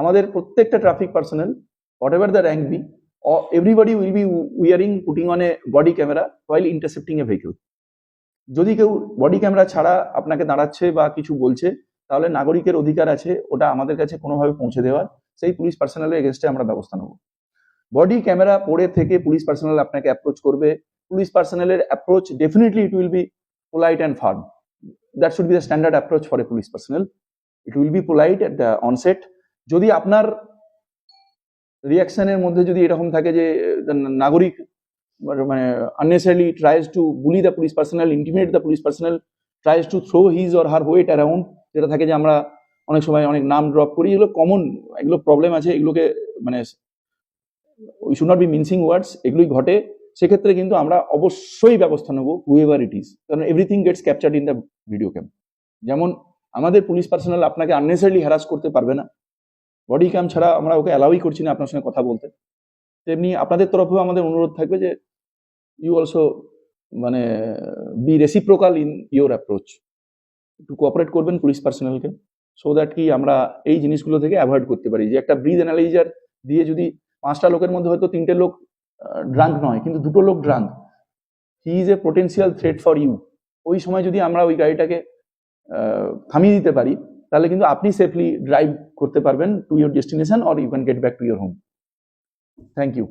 আমাদের প্রত্যেকটা traffic personnel, whatever the rank be, everybody will be wearing, putting on a body camera while intercepting a vehicle. যদি কেউ body camera ছাড়া আপনাকে দাঁড়াচ্ছে বা কিছু বলছে, তাহলে নাগরিকের অধিকার আছে ওটা আমাদের কাছে কোনোভাবে পৌঁছে দেওয়ার, সেই পুলিশ পার্সোনালের এগেনস্টে আমরা ব্যবস্থা নেব। বডি ক্যামেরা পড়ে থেকে পুলিশ পার্সোনাল আপনাকে অ্যাপ্রোচ করবে, পুলিশ পার্সোনালের approach definitely it will be polite and firm. That should be the standard approach for a police personnel. It will be polite at the onset. যদি আপনার রিয়াকশনের মধ্যে যদি এরকম থাকে যে নাগরিক মানে unnecessarily tries to bully the police personnel, intimidate the police personnel, tries to throw his or her weight around, যেটা থাকে যে আমরা অনেক সময় অনেক নাম ড্রপ করি, এগুলো কমন, এগুলো প্রবলেম আছে, এগুলোকে মানে we should not be mincing words, এগুলোই ঘটে। সেক্ষেত্রে কিন্তু আমরা অবশ্যই ব্যবস্থা নেবো, হুএভার ইট ইজ, কারণ everything gets captured in the video cam. যেমন আমাদের পুলিশ পার্সোনাল আপনাকে আননেসেসারিলি হ্যারাস করতে পারবে না, বডি ক্যাম ছাড়া আমরা ওকে অ্যালাউই করছি না আপনার সঙ্গে কথা বলতে। তেমনি আপনাদের তরফেও আমাদের অনুরোধ থাকবে যে you also মানে be reciprocal in your approach, একটু কোঅপারেট করবেন পুলিশ পার্সোনালকে, সো দ্যাট কি আমরা এই জিনিসগুলো থেকে অ্যাভয়েড করতে পারি। যে একটা ব্রিথ অ্যানালাইজার দিয়ে যদি 5টা লোকের মধ্যে হয়তো 3টে লোক ড্রাঙ্ক নয়, কিন্তু 2টো লোক drunk, he is a potential threat for you, ওই সময় যদি আমরা ওই গাড়িটাকে থামিয়ে দিতে পারি, তাহলে কিন্তু আপনি সেফলি ড্রাইভ করতে পারবেন to your destination, or you can get back to your home. Thank you.